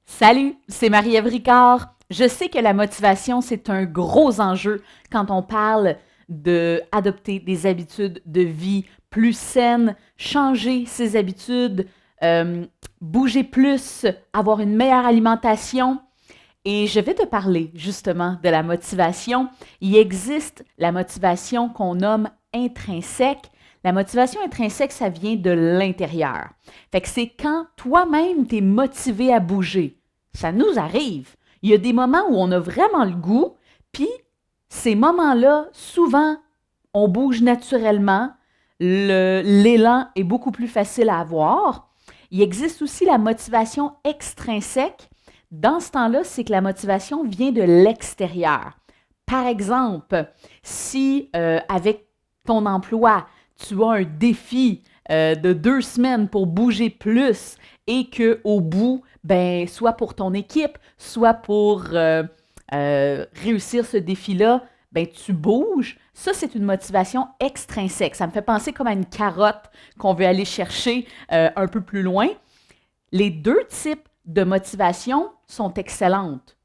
Salut, c'est Marie-Ève Ricard. Je sais que la motivation, c'est un gros enjeu quand on parle d'adopter des habitudes de vie plus saines, changer ses habitudes, euh, bouger plus, avoir une meilleure alimentation. Et je vais te parler justement de la motivation. Il existe la motivation qu'on nomme intrinsèque. La motivation intrinsèque, ça vient de l'intérieur. Fait que c'est quand toi-même tu es motivé à bouger. Ça nous arrive. Il y a des moments où on a vraiment le goût, puis ces moments-là, souvent, on bouge naturellement, l'élan est beaucoup plus facile à avoir. Il existe aussi la motivation extrinsèque. Dans ce temps-là, c'est que la motivation vient de l'extérieur. Par exemple, si avec ton emploi, tu as un défi de 2 semaines pour bouger plus et qu'au bout, ben, soit pour ton équipe, soit pour réussir ce défi-là, ben, tu bouges. Ça, c'est une motivation extrinsèque. Ça me fait penser comme à une carotte qu'on veut aller chercher un peu plus loin. Les deux types de motivation sont excellentes.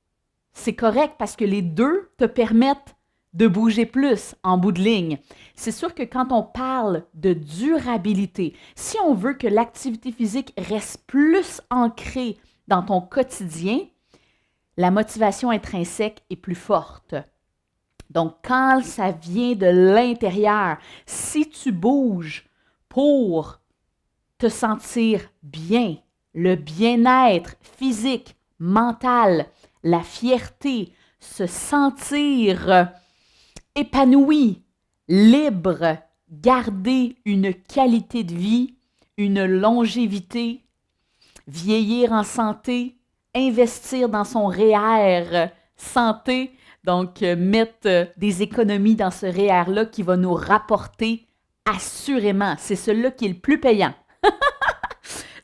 C'est correct parce que les deux te permettent de bouger plus en bout de ligne. C'est sûr que quand on parle de durabilité, si on veut que l'activité physique reste plus ancrée dans ton quotidien, la motivation intrinsèque est plus forte. Donc, quand ça vient de l'intérieur, si tu bouges pour te sentir bien, le bien-être physique, mental, la fierté, se sentir épanoui, libre, garder une qualité de vie, une longévité, vieillir en santé, investir dans son REER santé, donc mettre des économies dans ce REER-là qui va nous rapporter assurément. C'est celui-là qui est le plus payant.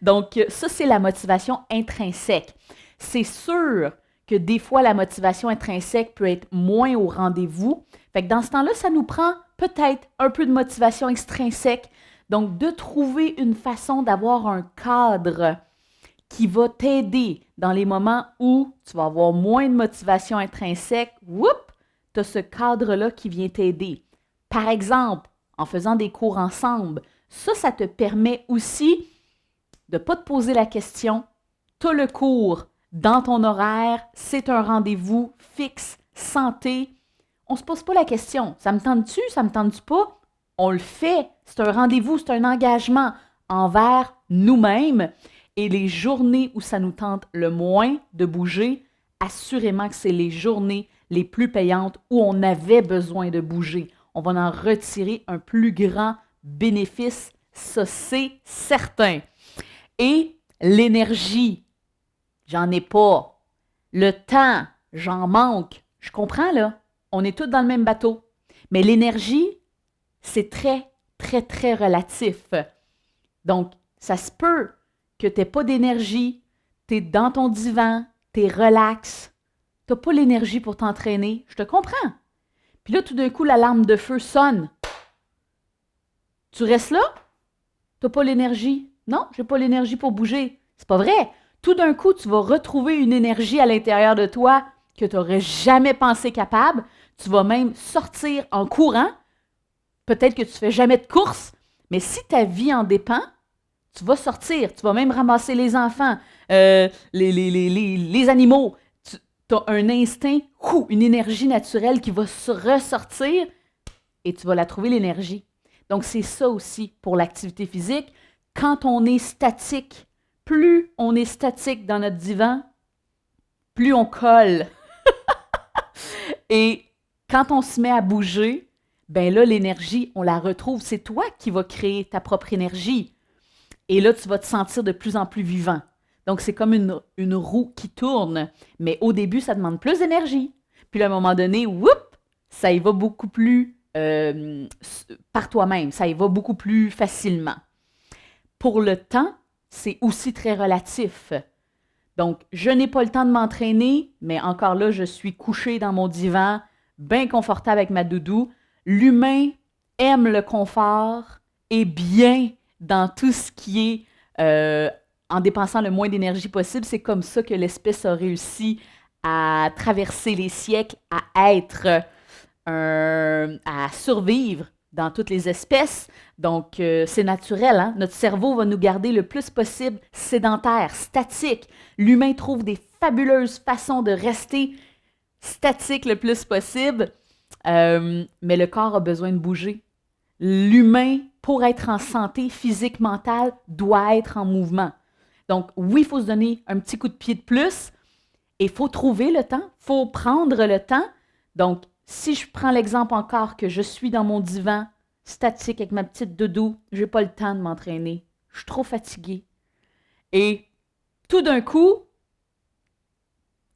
Donc, ça, c'est la motivation intrinsèque. C'est sûr que des fois, la motivation intrinsèque peut être moins au rendez-vous. Fait que dans ce temps-là, ça nous prend peut-être un peu de motivation extrinsèque. Donc, de trouver une façon d'avoir un cadre qui va t'aider dans les moments où tu vas avoir moins de motivation intrinsèque. Whoop! Tu as ce cadre-là qui vient t'aider. Par exemple, en faisant des cours ensemble, ça te permet aussi de ne pas te poser la question. Tu as le cours dans ton horaire, c'est un rendez-vous fixe, santé. On ne se pose pas la question. Ça me tente-tu, ça me tente-tu pas? On le fait. C'est un rendez-vous, c'est un engagement envers nous-mêmes. Et les journées où ça nous tente le moins de bouger, assurément que c'est les journées les plus payantes où on avait besoin de bouger. On va en retirer un plus grand bénéfice, ça c'est certain. Et l'énergie, j'en ai pas. Le temps, j'en manque. Je comprends là, on est tous dans le même bateau. Mais l'énergie, c'est très, très, très relatif. Donc, ça se peut que tu n'aies pas d'énergie, tu es dans ton divan, tu es relax, tu n'as pas l'énergie pour t'entraîner. Je te comprends. Puis là, tout d'un coup, l'alarme de feu sonne. Tu restes là? Tu n'as pas l'énergie? Non, j'ai pas l'énergie pour bouger. C'est pas vrai. Tout d'un coup, tu vas retrouver une énergie à l'intérieur de toi que tu n'aurais jamais pensé capable. Tu vas même sortir en courant. Peut-être que tu fais jamais de course, mais si ta vie en dépend, tu vas sortir, tu vas même ramasser les enfants, les animaux. Tu as un instinct, une énergie naturelle qui va se ressortir et tu vas la trouver, l'énergie. Donc, c'est ça aussi pour l'activité physique. Quand on est statique, plus on est statique dans notre divan, plus on colle. Et quand on se met à bouger, ben là, l'énergie, on la retrouve. C'est toi qui vas créer ta propre énergie. Et là, tu vas te sentir de plus en plus vivant. Donc, c'est comme une roue qui tourne. Mais au début, ça demande plus d'énergie. Puis à un moment donné, whoop, ça y va beaucoup plus par toi-même. Ça y va beaucoup plus facilement. Pour le temps, c'est aussi très relatif. Donc, je n'ai pas le temps de m'entraîner, mais encore là, je suis couchée dans mon divan, bien confortable avec ma doudou. L'humain aime le confort et bien dans tout ce qui est en dépensant le moins d'énergie possible. C'est comme ça que l'espèce a réussi à traverser les siècles, à être, à survivre dans toutes les espèces. Donc, c'est naturel, hein? Notre cerveau va nous garder le plus possible sédentaire, statique. L'humain trouve des fabuleuses façons de rester statique le plus possible, mais le corps a besoin de bouger. L'humain, pour être en santé physique, mentale, doit être en mouvement. Donc, oui, il faut se donner un petit coup de pied de plus et il faut trouver le temps, il faut prendre le temps. Donc, si je prends l'exemple encore que je suis dans mon divan statique avec ma petite doudou, je n'ai pas le temps de m'entraîner. Je suis trop fatiguée. Et tout d'un coup,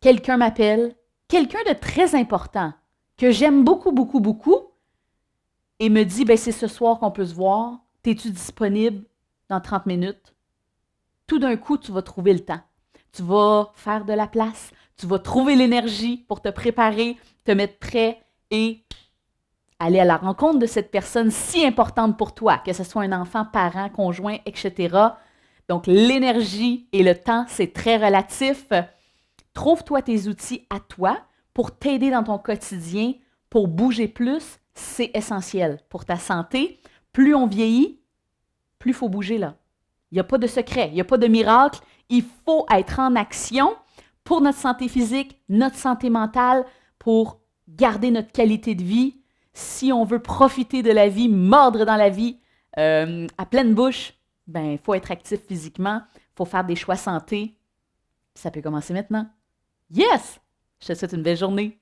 quelqu'un m'appelle, quelqu'un de très important, que j'aime beaucoup, beaucoup, beaucoup, et me dit, ben c'est ce soir qu'on peut se voir, t'es-tu disponible dans 30 minutes? Tout d'un coup, tu vas trouver le temps. Tu vas faire de la place, tu vas trouver l'énergie pour te préparer, te mettre prêt et aller à la rencontre de cette personne si importante pour toi, que ce soit un enfant, parent, conjoint, etc. Donc, l'énergie et le temps, c'est très relatif. Trouve-toi tes outils à toi pour t'aider dans ton quotidien, pour bouger plus. C'est essentiel pour ta santé. Plus on vieillit, plus il faut bouger là. Il n'y a pas de secret, il n'y a pas de miracle. Il faut être en action pour notre santé physique, notre santé mentale, pour garder notre qualité de vie. Si on veut profiter de la vie, mordre dans la vie à pleine bouche, ben il faut être actif physiquement, il faut faire des choix santé. Ça peut commencer maintenant. Yes! Je te souhaite une belle journée.